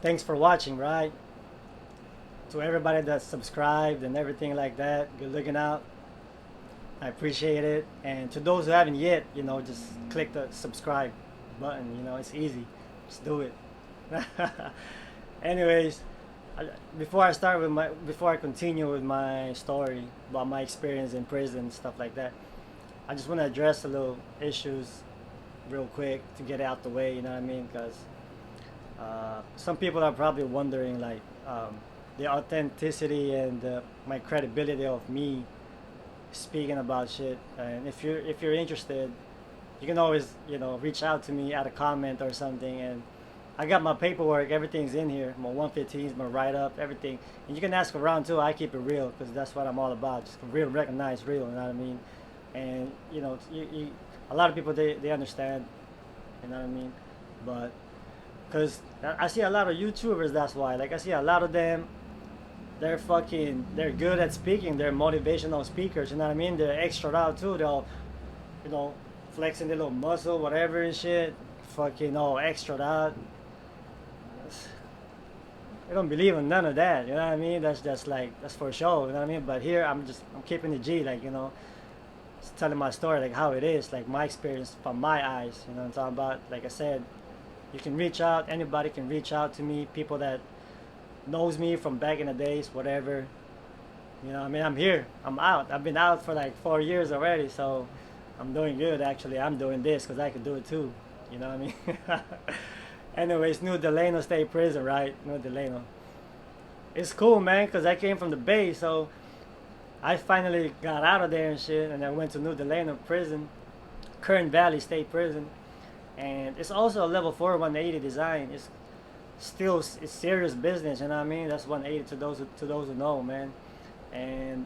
thanks for watching, right? To everybody that subscribed and everything like that, good looking out. I appreciate it. And to those who haven't yet, just click the subscribe button. It's easy. Just do it. Anyways, before I continue with my story about my experience in prison and stuff like that, I just want to address a little issues real quick to get it out the way. You know what I mean? Because some people are probably wondering like the authenticity and my credibility of me speaking about shit. And if you're interested, you can always reach out to me at a comment or something. And I got my paperwork, everything's in here. My 115s, my write up, everything. And you can ask around too. I keep it real because that's what I'm all about. Just real, recognize real. You know what I mean? And a lot of people they understand. You know what I mean? But because I see a lot of YouTubers, that's why. Like I see a lot of them. They're good at speaking. They're motivational speakers. You know what I mean? They're extra out too. They'll, you know, flexing their little muscle, whatever and shit. Fucking all extra out. I don't believe in none of that. You know what I mean? That's just like that's for show. You know what I mean? But here I'm keeping the G. Like just telling my story like how it is, like my experience from my eyes. You know what I'm talking about? Like I said, you can reach out. Anybody can reach out to me. People that knows me from back in the days, whatever. You know, I mean, I'm here. I'm out. I've been out for like 4 years already, so I'm doing good. Actually, I'm doing this because I could do it too. You know what I mean? Anyways, New Delano State Prison, right? New Delano. It's cool, man, because I came from the Bay, so I finally got out of there and shit, and I went to New Delano Prison, KERN Valley State Prison, and it's also a level 4 180 design. It's serious business, you know what I mean? That's 180 to those who know, man. And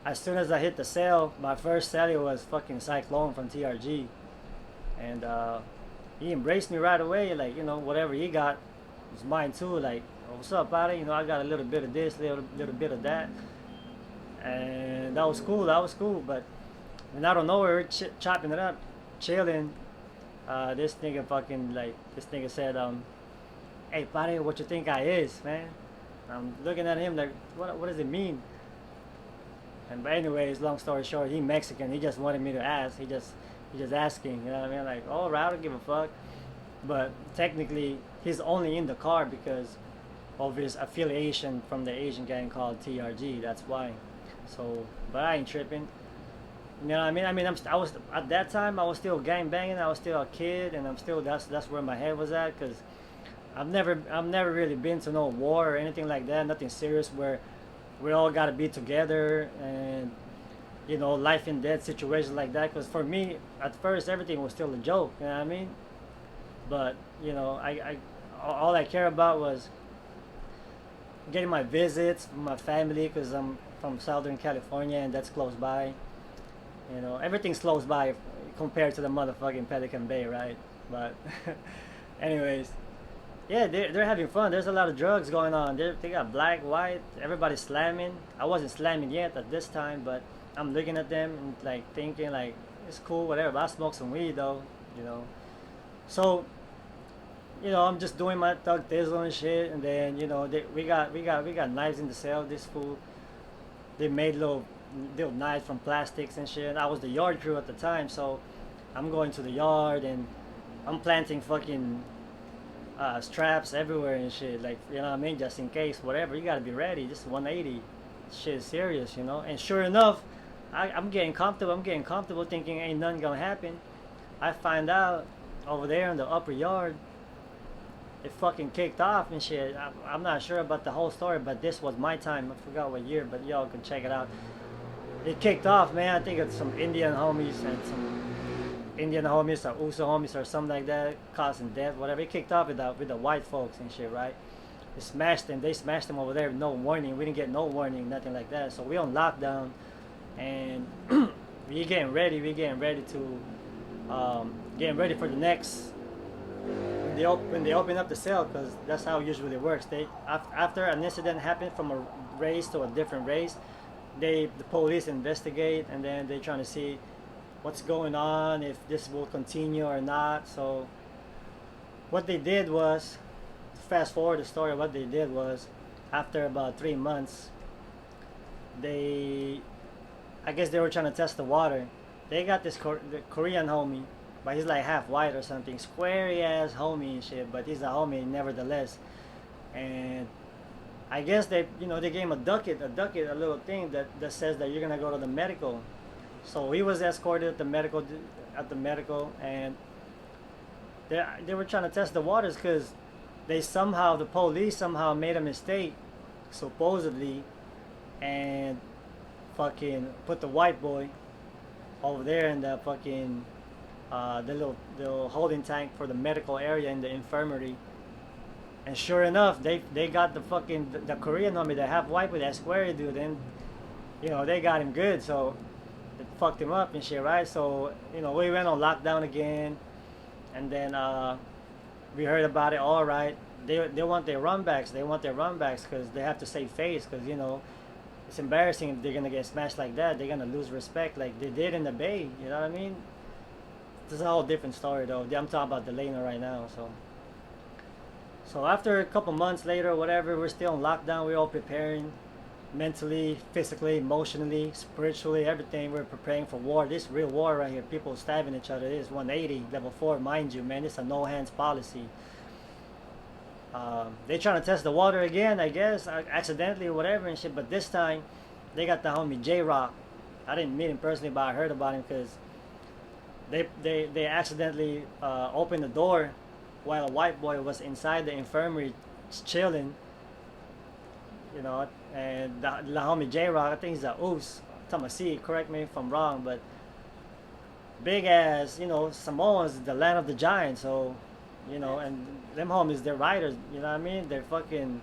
as soon as I hit the cell, my first cellie was fucking Cyclone from TRG, and he embraced me right away. Like whatever he got was mine too. Like, oh, what's up, buddy? I got a little bit of this, little bit of that, and that was cool. That was cool. But when out of nowhere, we're chopping it up, chilling. This nigga said, "Hey, buddy, what you think I is, man?" I'm looking at him like, what does it mean? But anyways, long story short, he Mexican. He just wanted me to ask. He just asking. You know what I mean? Like, all right, I don't give a fuck. But technically, he's only in the car because of his affiliation from the Asian gang called TRG. That's why. So, but I ain't tripping. You know what I mean? I was at that time. I was still gang banging. I was still a kid, and that's where my head was at because I've never really been to no war or anything like that. Nothing serious where we all gotta be together and life and death situations like that. Because for me, at first, everything was still a joke. You know what I mean? But I all I care about was getting my visits from my family because I'm from Southern California and that's close by. Everything's close by compared to the motherfucking Pelican Bay, right? But anyways, yeah, they're having fun. There's a lot of drugs going on. They got black, white, everybody's slamming. I wasn't slamming yet at this time, but I'm looking at them and like thinking like it's cool, whatever. But I smoke some weed though, So, I'm just doing my thug thizzle and shit, and then we got knives in the cell. This fool, they made little knives from plastics and shit. I was the yard crew at the time, so I'm going to the yard and I'm planting fucking straps everywhere and shit. Like what I mean, just in case, whatever. You gotta be ready. Just 180. Shit is serious, And sure enough, I'm getting comfortable. Thinking ain't nothing gonna happen. I find out over there in the upper yard, it fucking kicked off and shit. I'm not sure about the whole story, but this was my time. I forgot what year, but y'all can check it out. It kicked off, man. I think it's some Indian homies or Uso homies or something like that, causing death, whatever. It kicked off with the white folks and shit, right? They smashed them over there with no warning. We didn't get no warning, nothing like that. So we on lockdown, and we getting ready to getting ready for the next when they open up the cell, because that's how it usually works. They after an incident happened from a race to a different race, the police investigate, and then they trying to see what's going on, if this will continue or not. So what they did was fast forward the story, what they did was, after about 3 months, they, I guess they were trying to test the water. They got this the Korean homie, but he's like half white or something, squarey ass homie and shit. But he's a homie nevertheless. And I guess they, they gave him a little thing that says that you're gonna go to the medical. So he was escorted at the medical, and they were trying to test the waters because the police somehow made a mistake, supposedly, and fucking put the white boy over there in the fucking the little holding tank for the medical area in the infirmary. And sure enough, they got the Korean homie, the half white with that square dude, and they got him good. So it fucked him up and shit, right? So we went on lockdown again, and then we heard about it. All right, they want their runbacks. They want their runbacks because they have to save face. Because it's embarrassing if they're gonna get smashed like that. They're gonna lose respect like they did in the Bay. You know what I mean? This is a whole different story though. I'm talking about Delano right now. So after a couple months later, whatever, we're still in lockdown. We're all preparing mentally, physically, emotionally, spiritually, everything. We're preparing for war. This real war right here. People stabbing each other. This is 180, level 4, mind you, man. It's a no hands policy. They trying to test the water again, I guess, accidentally or whatever and shit. But this time, they got the homie J-Rock. I didn't meet him personally, but I heard about him because they accidentally opened the door while a white boy was inside the infirmary chilling, and the homie J-Rock, I think he's a Oos, Tamasi, correct me if I'm wrong, but big ass, Samoans, the land of the giants, so, and them homies, they're riders, you know what I mean? They're fucking,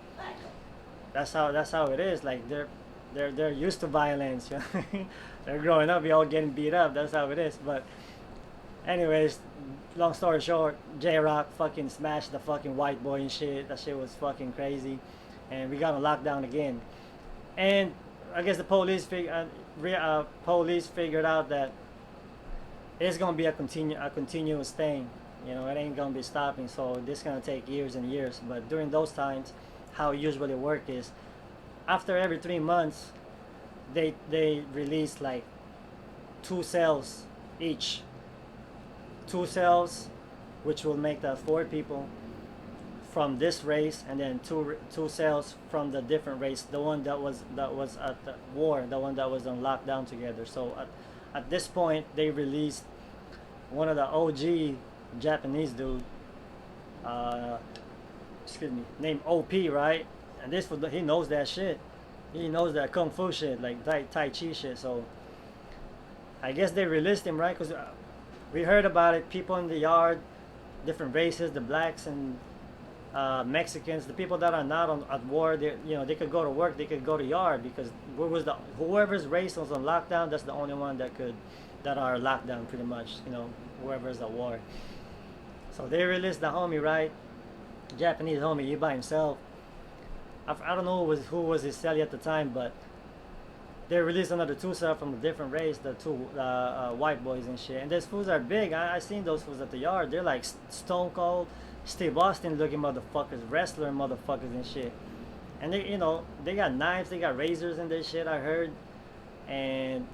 that's how it is, like, they're used to violence, you know? They're growing up, we all getting beat up, that's how it is, but anyways, long story short, J-Rock fucking smashed the fucking white boy and shit. That shit was fucking crazy. And we got on lockdown again. And I guess the police figured out that it's gonna be a continuous thing. It ain't gonna be stopping. So this gonna take years and years. But during those times, how it usually work is, after every 3 months, they release like 2 cells each. 2 cells, which will make that 4 people from this race, and then two cells from the different race, the one that was at the war, the one that was on lockdown together. So at this point, they released one of the OG Japanese dude, named OP, right? And he knows that shit. He knows that kung fu shit, like tai chi shit. So I guess they released him, right? Because we heard about it, people in the yard, different races, the blacks and Mexicans, the people that are not at war, they could go to work, they could go to yard, because whoever's race was on lockdown, that's the only one that are locked down pretty much, whoever's at war. So they released the homie, right? Japanese homie, he by himself. I don't know who was his celly at the time, but they released another 2 cells from a different race, the 2 white boys and shit. And those fools are big. I seen those fools at the yard. They're like stone cold, Steve Austin looking motherfuckers, wrestler motherfuckers and shit. And they got knives, they got razors and this shit, I heard. And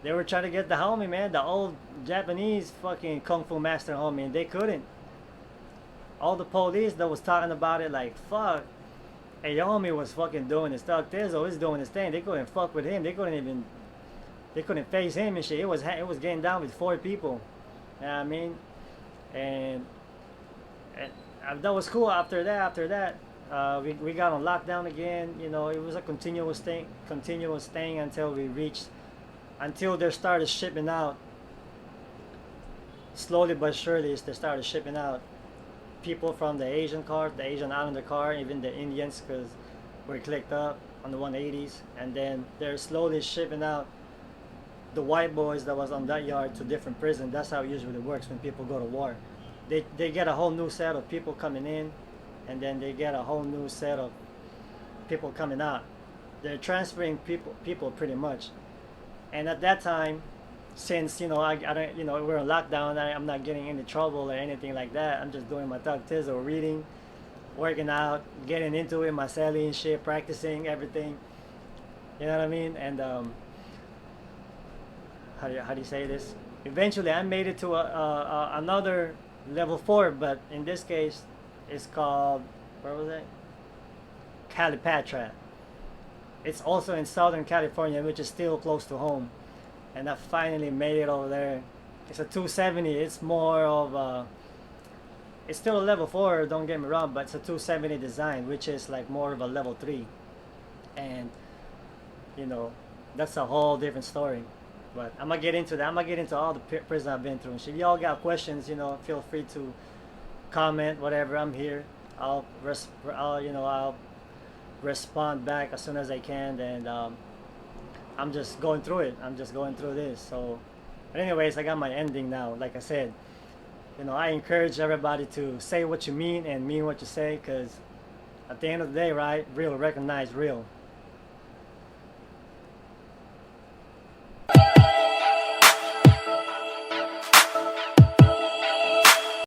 they were trying to get the homie, man, the old Japanese fucking kung fu master homie, and they couldn't. All the police that was talking about it, like, fuck. Hey, your homie was fucking doing his stuff. Tizzle is doing his thing. They couldn't fuck with him. They couldn't face him and shit. It was getting down with 4 people. You know what I mean? And that was cool. After that, we got on lockdown again. It was a continuous thing until they started shipping out. Slowly but surely, they started shipping out people from the Asian Islander car, even the Indians, because we're clicked up on the 180s, and then they're slowly shipping out the white boys that was on that yard to different prisons. That's how it usually works when people go to war. They get a whole new set of people coming in, and then they get a whole new set of people coming out. They're transferring people pretty much. And at that time, since I don't, we're on lockdown, I'm not getting into trouble or anything like that. I'm just doing my thug tizzle, reading, working out, getting into it, my selling shit, practicing everything. You know what I mean? And how do you say this? Eventually, I made it to another level 4, but in this case, it's called, where was it? Calipatra. It's also in Southern California, which is still close to home. And I finally made it over there. It's a 270. It's more of a, it's still a level 4, don't get me wrong, but it's a 270 design, which is like more of a level 3. And, you know, that's a whole different story. But I'm gonna get into that. I'm gonna get into all the prisons I've been through. If y'all got questions, feel free to comment, whatever. I'm here. I'll respond back as soon as I can. And I'm just going through it. I'm just going through this. So, but anyways, I got my ending now. Like I said, I encourage everybody to say what you mean and mean what you say, because at the end of the day, right, real recognize real.